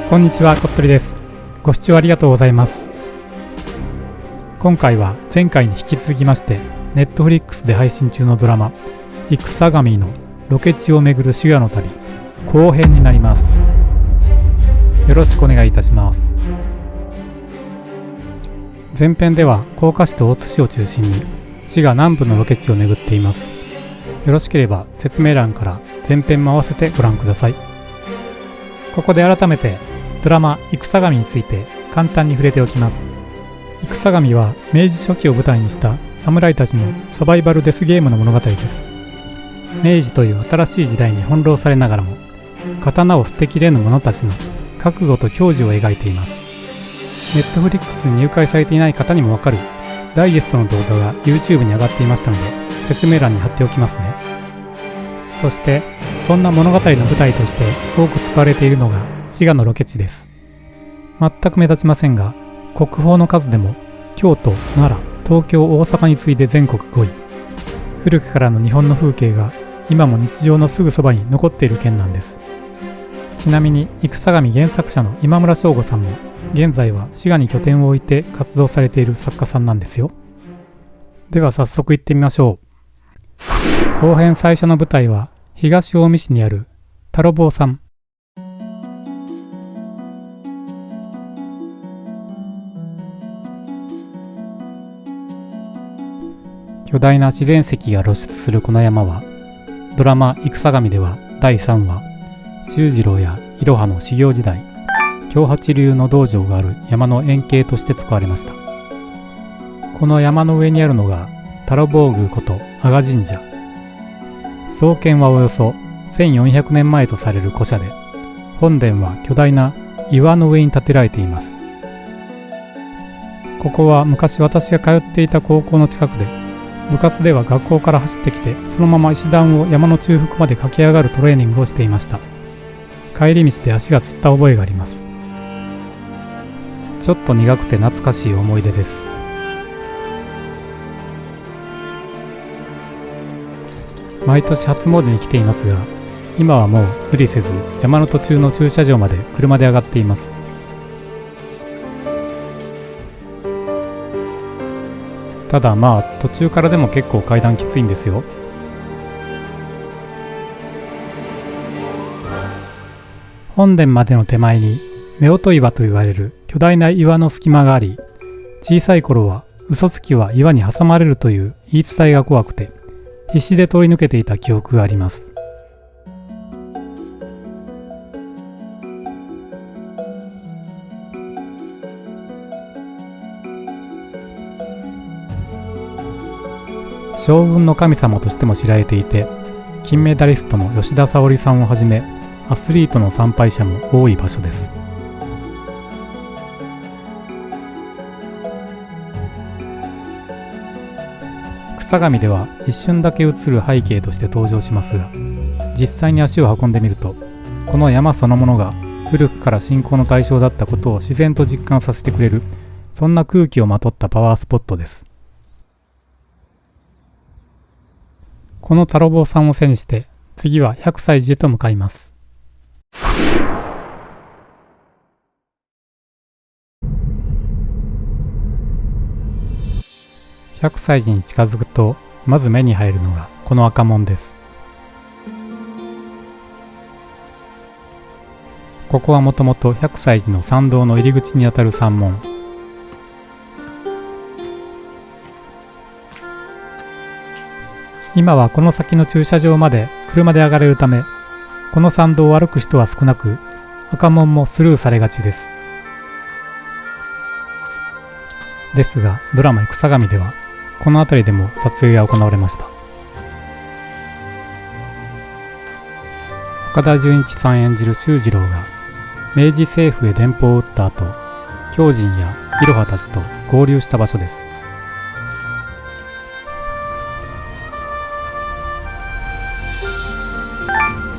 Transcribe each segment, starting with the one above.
こんにちは、こっとりです。ご視聴ありがとうございます。今回は前回に引き続きまして、Netflix で配信中のドラマイクサガミのロケ地を巡る修羅の旅後編になります。よろしくお願いいたします。前編では甲賀市と大津市を中心に市が南部のロケ地を巡っています。よろしければ説明欄から前編も合わせてご覧ください。ここで改めてドラマイクサガミについて簡単に触れておきます。イクサガミは明治初期を舞台にした侍たちのサバイバルデスゲームの物語です。明治という新しい時代に翻弄されながらも刀を捨てきれぬ者たちの覚悟と矜持を描いています。Netflix に入会されていない方にもわかるダイジェストの動画が YouTube に上がっていましたので説明欄に貼っておきますね。そしてそんな物語の舞台として多く使われているのが滋賀のロケ地です。全く目立ちませんが国宝の数でも京都、奈良、東京、大阪に次いで全国5位。古くからの日本の風景が今も日常のすぐそばに残っている県なんです。ちなみにイクサガミ原作者の今村翔吾さんも現在は滋賀に拠点を置いて活動されている作家さんなんですよ。では早速行ってみましょう。後編最初の舞台は東近江市にある太郎坊さん。巨大な自然石が露出するこの山はドラマイクサガミでは第3話修次郎やいろはの修行時代京八流の道場がある山の円形として使われました。この山の上にあるのが太郎坊宮こと阿賀神社。創建はおよそ1400年前とされる古社で本殿は巨大な岩の上に建てられています。ここは昔私が通っていた高校の近くで部活では学校から走ってきてそのまま石段を山の中腹まで駆け上がるトレーニングをしていました。帰り道で足がつった覚えがあります。ちょっと苦くて懐かしい思い出です。毎年初詣に来ていますが今はもう無理せず山の途中の駐車場まで車で上がっています。ただ途中からでも結構階段きついんですよ。本殿までの手前に夫婦岩と言われる巨大な岩の隙間があり、小さい頃は嘘つきは岩に挟まれるという言い伝えが怖くて必死で通り抜けていた記憶があります。将軍の神様としても知られていて金メダリストの吉田沙保里さんをはじめアスリートの参拝者も多い場所です。イクサガミでは一瞬だけ映る背景として登場しますが実際に足を運んでみるとこの山そのものが古くから信仰の対象だったことを自然と実感させてくれるそんな空気をまとったパワースポットです。この太郎坊さんを背にして次は百済寺へと向かいます。百済寺に近づくとまず目に入るのがこの赤門です。ここはもともと百済寺の参道の入り口にあたる山門。今はこの先の駐車場まで車で上がれるためこの参道を歩く人は少なく赤門もスルーされがちです。ですがドラマイクサガミではこの辺りでも撮影が行われました。岡田准一さん演じる修次郎が明治政府へ電報を打った後狂人やいろはたちと合流した場所です。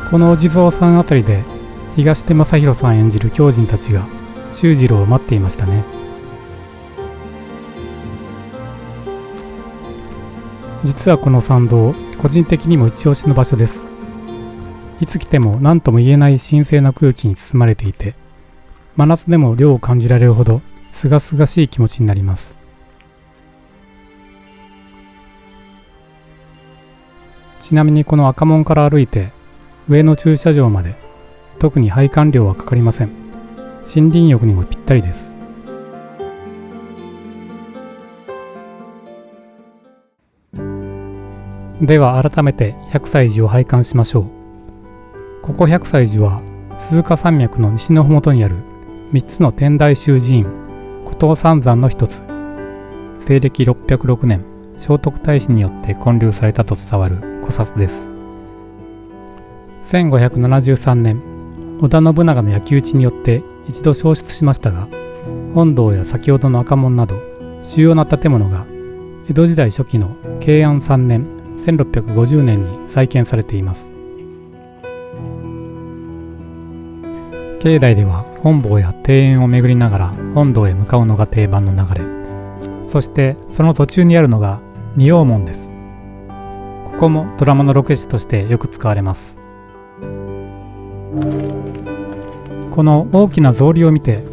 このお地蔵さんあたりで東出昌大さん演じる狂人たちが修次郎を待っていましたね。実はこの参道個人的にも一押しの場所です。いつ来ても何とも言えない神聖な空気に包まれていて真夏でも涼を感じられるほどすがすがしい気持ちになります。ちなみにこの赤門から歩いて上の駐車場まで特に配管料はかかりません。森林浴にもぴったりです。では改めて百済寺を拝観しましょう。ここ百済寺は鈴鹿山脈の西の麓にある3つの天台宗寺院古東三山の一つ、西暦606年聖徳太子によって建立されたと伝わる古刹です。1573年織田信長の焼き討ちによって一度焼失しましたが、本堂や先ほどの赤門など主要な建物が江戸時代初期の慶安3年1650年に再建されています。境内では本坊や庭園を巡りながら本堂へ向かうのが定番の流れ。そしてその途中にあるのが仁王門です。ここもドラマのロケ地としてよく使われます。この大きな草履を見て、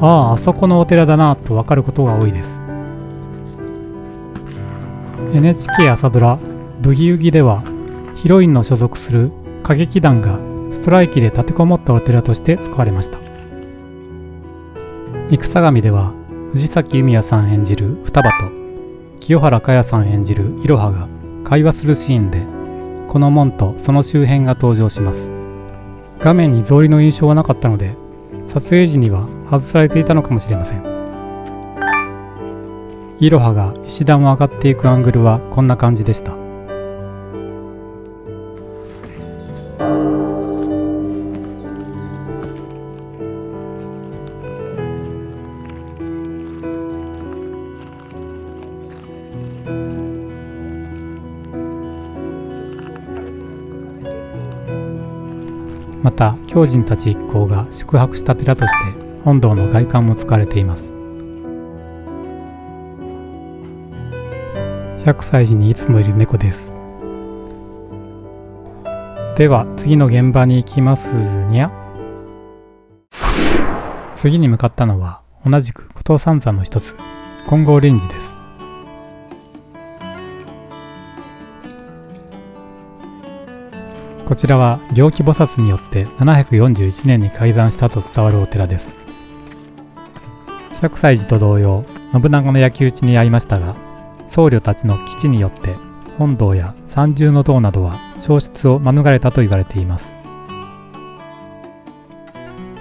あそこのお寺だなとわかることが多いです。NHK 朝ドラブギウギではヒロインの所属する歌劇団がストライキで立てこもったお寺として使われました。戦神では藤崎由美也さん演じる双葉と清原果耶さん演じるいろはが会話するシーンでこの門とその周辺が登場します。画面に草履の印象はなかったので撮影時には外されていたのかもしれません。いろはが石段を上がっていくアングルはこんな感じでした。また狂人たち一行が宿泊した寺として本堂の外観も使われています。百済寺にいつもいる猫です。では次の現場に行きますにゃ。次に向かったのは同じく古東三山の一つ金剛輪寺です。こちらは行基菩薩によって741年に開山したと伝わるお寺です。百済寺と同様信長の焼き討ちに遭いましたが、僧侶たちの基地によって本堂や三重の塔などは焼失を免れたと言われています。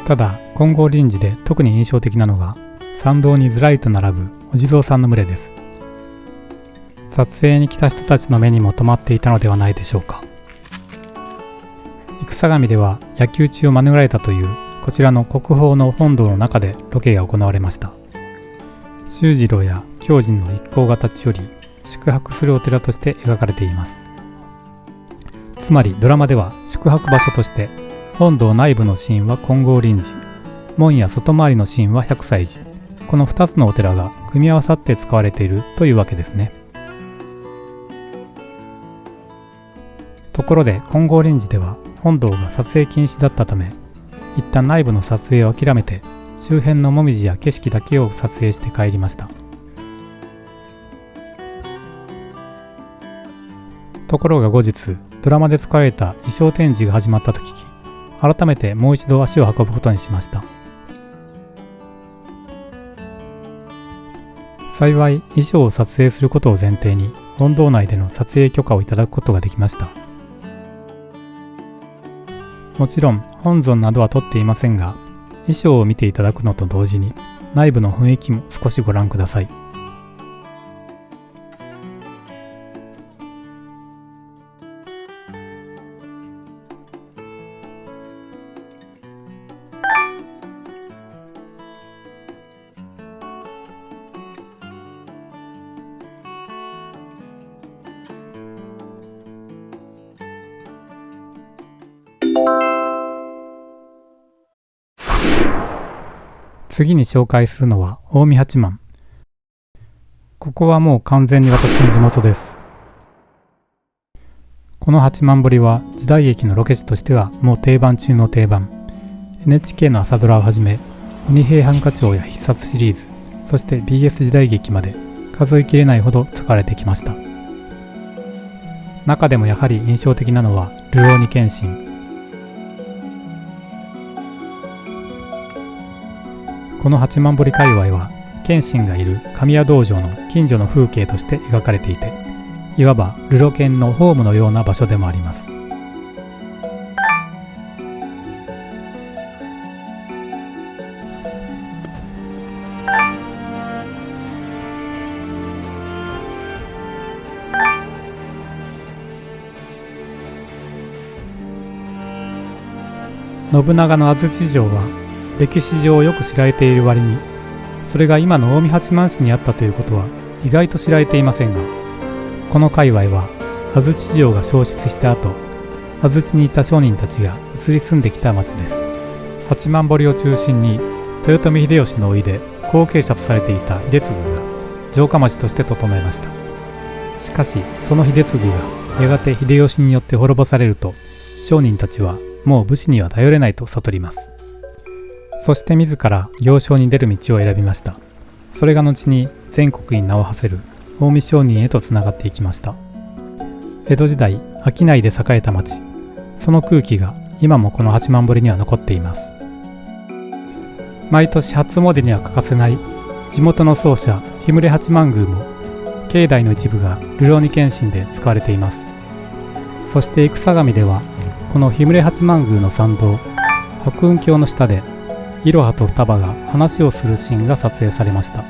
ただ金剛輪寺で特に印象的なのが参道にずらりと並ぶお地蔵さんの群れです。撮影に来た人たちの目にも留まっていたのではないでしょうか。戦神では焼き討ちを免れたというこちらの国宝の本堂の中でロケが行われました。秀次郎や狂人の一行が立ち寄り宿泊するお寺として描かれています。つまりドラマでは宿泊場所として本堂内部のシーンは金剛輪寺、門や外回りのシーンは百済寺、この2つのお寺が組み合わさって使われているというわけですね。ところで金剛輪寺では本堂が撮影禁止だったため、一旦内部の撮影を諦めて周辺のもみじや景色だけを撮影して帰りました。ところが後日ドラマで使われた衣装展示が始まったと聞き、改めてもう一度足を運ぶことにしました。幸い衣装を撮影することを前提に本堂内での撮影許可をいただくことができました。もちろん本尊などは撮っていませんが、衣装を見ていただくのと同時に内部の雰囲気も少しご覧ください。次に紹介するのは近江八幡。ここはもう完全に私の地元です。この八幡堀は時代劇のロケ地としてはもう定番中の定番。NHK の朝ドラをはじめ鬼平犯科帳や必殺シリーズ、そして BS 時代劇まで数えきれないほど使われてきました。中でもやはり印象的なのは流浪に剣心。この八幡堀界隈は剣心がいる神谷道場の近所の風景として描かれていて、いわばルロケンのホームのような場所でもあります。信長の安土城は歴史上よく知られている割に、それが今の近江八幡市にあったということは意外と知られていませんが、この界隈は安土城が消失した後、安土にいた商人たちが移り住んできた町です。八幡堀を中心に豊臣秀吉の甥で後継者とされていた秀次が城下町として整えました。しかしその秀次がやがて秀吉によって滅ぼされると、商人たちはもう武士には頼れないと悟ります。そして自ら行商に出る道を選びました。それが後に全国に名を馳せる近江商人へとつながっていきました。江戸時代、商いで栄えた町、その空気が今もこの八幡堀には残っています。毎年初詣には欠かせない地元の奏者日牟八幡宮も、境内の一部が流浪に剣心で使われています。そして戦神では、この日牟八幡宮の参道白雲峡の下でいろはと双葉が話をするシーンが撮影されました。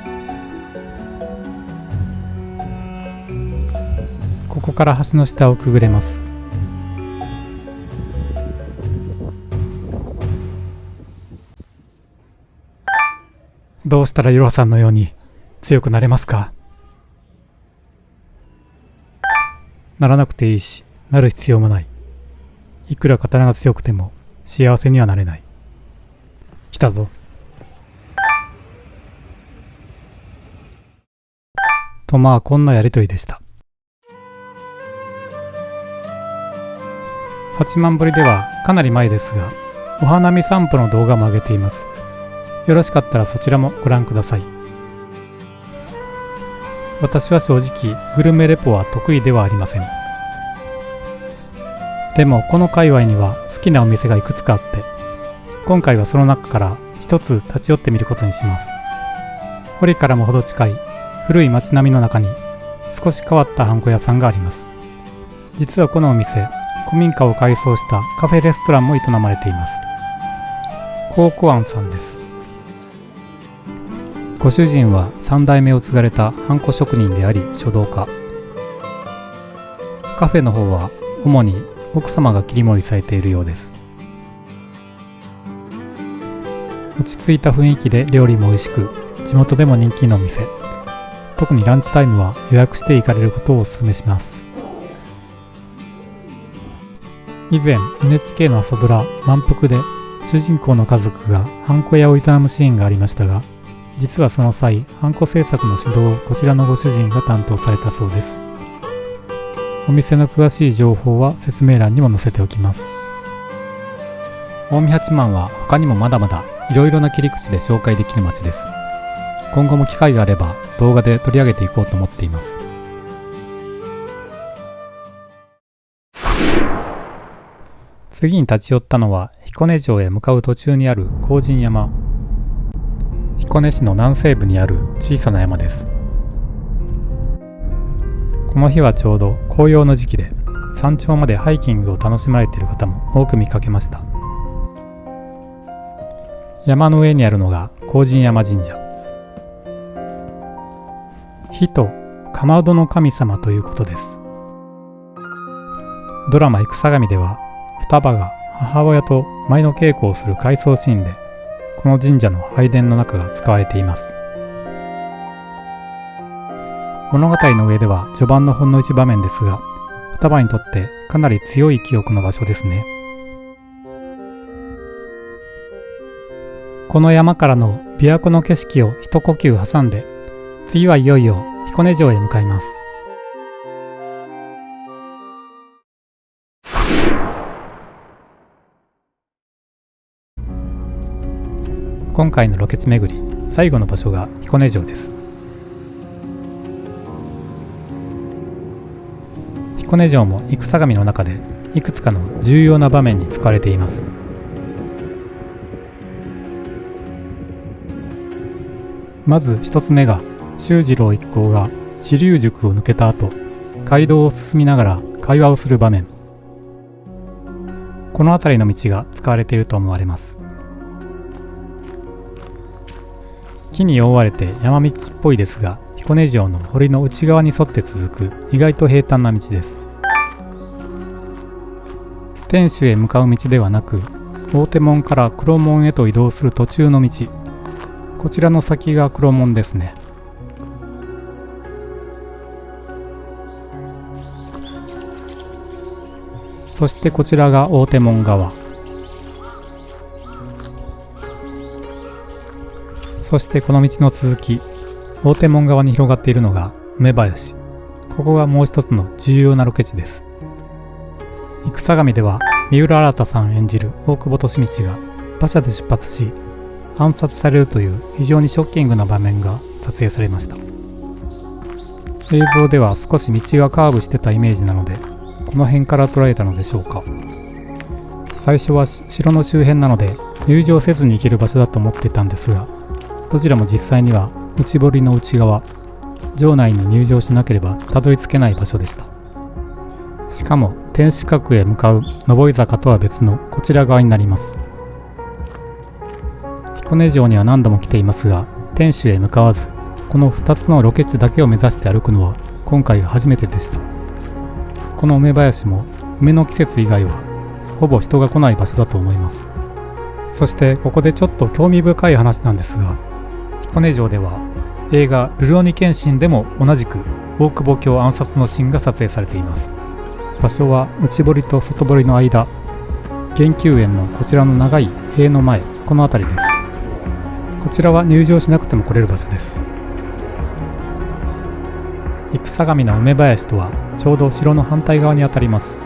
ここから橋の下をくぐれます。どうしたらいろはさんのように強くなれますか？ならなくていいし、なる必要もない。いくら刀が強くても幸せにはなれない。来たぞ。と、まあこんなやりとりでした。八幡堀ではかなり前ですが、お花見散歩の動画も上げています。よろしかったらそちらもご覧ください。私は正直グルメレポは得意ではありません。でもこの界隈には好きなお店がいくつかあって、今回はその中から一つ立ち寄ってみることにします。堀からもほど近い古い町並みの中に少し変わったハンコ屋さんがあります。実はこのお店、古民家を改装したカフェレストランも営まれています。ココアンさんです。ご主人は3代目を継がれたハンコ職人であり書道家。カフェの方は主に奥様が切り盛りされているようです。落ち着いた雰囲気で料理も美味しく、地元でも人気のお店。特にランチタイムは予約して行かれることをお勧めします。以前 NHK の朝ドラ満腹で主人公の家族がハンコ屋を営むシーンがありましたが、実はその際ハンコ制作の指導をこちらのご主人が担当されたそうです。お店の詳しい情報は説明欄にも載せておきます。近江八幡は他にもまだまだいろいろな切り口で紹介できる街です。今後も機会があれば動画で取り上げていこうと思っています。次に立ち寄ったのは彦根城へ向かう途中にある荒神山。彦根市の南西部にある小さな山です。この日はちょうど紅葉の時期で、山頂までハイキングを楽しまれている方も多く見かけました。山の上にあるのが荒神山神社。火とかまどの神様ということです。ドラマ戦神では双葉が母親と舞の稽古をする回想シーンで、この神社の拝殿の中が使われています。物語の上では序盤のほんの一場面ですが、双葉にとってかなり強い記憶の場所ですね。この山からの琵琶湖の景色を一呼吸挟んで、次はいよいよ彦根城へ向かいます。今回のロケ地巡り最後の場所が彦根城です。彦根城も生相模の中でいくつかの重要な場面に使われています。まず一つ目が秀次郎一行が知立塾を抜けた後、街道を進みながら会話をする場面。この辺りの道が使われていると思われます。木に覆われて山道っぽいですが、彦根城の堀の内側に沿って続く意外と平坦な道です。天守へ向かう道ではなく、大手門から黒門へと移動する途中の道、こちらの先が黒門ですね。そしてこちらが大手門側、そしてこの道の続き、大手門側に広がっているのが梅林。ここがもう一つの重要なロケ地です。生相模では三浦新さん演じる大久保利通が馬車で出発し暗殺されるという非常にショッキングな場面が撮影されました。映像では少し道がカーブしてたイメージなので、この辺から捉えたのでしょうか。最初は城の周辺なので入場せずに行ける場所だと思っていたんですが、どちらも実際には内堀の内側、城内に入場しなければたどり着けない場所でした。しかも天守閣へ向かう上り坂とは別のこちら側になります。彦根城には何度も来ていますが、天守へ向かわずこの2つのロケ地だけを目指して歩くのは今回が初めてでした。この梅林も梅の季節以外はほぼ人が来ない場所だと思います。そしてここでちょっと興味深い話なんですが、彦根城では映画「るろうに剣心」でも同じく大久保卿暗殺のシーンが撮影されています。場所は内堀と外堀の間、玄宮園のこちらの長い塀の前、この辺りです。こちらは入場しなくても来れる場所です。生相模の梅林とはちょうど城の反対側にあたります。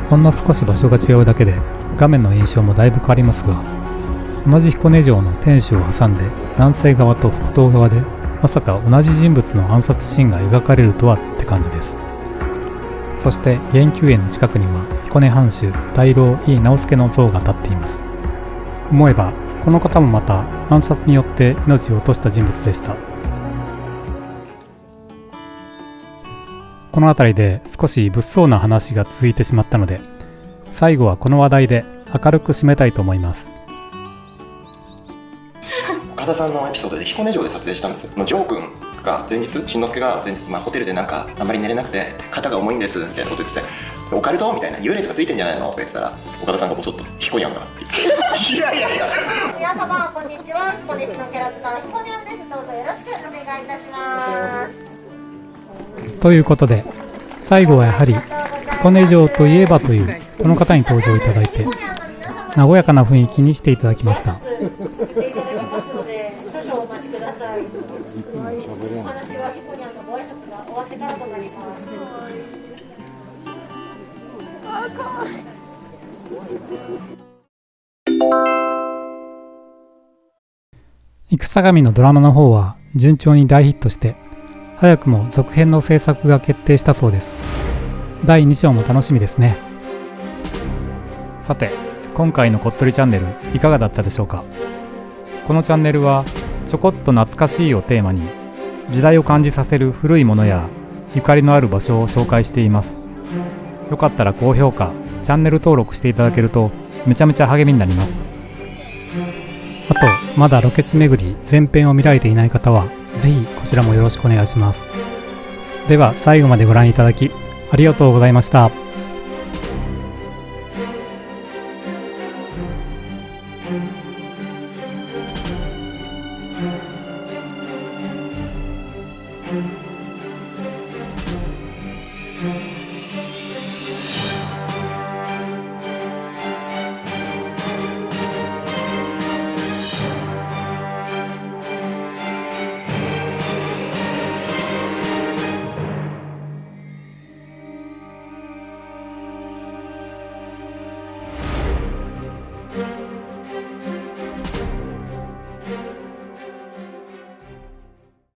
ほんの少し場所が違うだけで画面の印象もだいぶ変わりますが、同じ彦根城の天守を挟んで南西側と北東側でまさか同じ人物の暗殺シーンが描かれるとはって感じです。そして玄宮園の近くには彦根藩主大老井伊直弼の像が立っています。思えばこの方もまた暗殺によって命を落とした人物でした。この辺りで少し物騒な話が続いてしまったので、最後はこの話題で明るく締めたいと思います。岡田さんのエピソードで彦根城で撮影したんです。城君が前日、新之助が前日、ホテルでなんかあんまり寝れなくて肩が重いんですみたいなこと言ってて、オカルトみたいな幽霊とかついてんじゃないのって言ってたら、岡田さんがボソッと彦にゃんだって言っていや皆様こんにちは、彦根市のキャラクター彦にゃんです。どうぞよろしくお願いいたします。ということで最後はやはり彦根城といえばというこの方に登場いただいて、和やかな雰囲気にしていただきました。少々お待ちください。お話は彦にゃんのご挨拶が終わってからとなります。生相模のドラマの方は順調に大ヒットして、早くも続編の制作が決定したそうです。第2章も楽しみですね。さて、今回のこっとりチャンネルいかがだったでしょうか。このチャンネルはちょこっと懐かしいをテーマに、時代を感じさせる古いものやゆかりのある場所を紹介しています。よかったら高評価、チャンネル登録していただけるとめちゃめちゃ励みになります。あと、まだロケ地巡り前編を見られていない方はぜひこちらもよろしくお願いします。では最後までご覧いただきありがとうございました。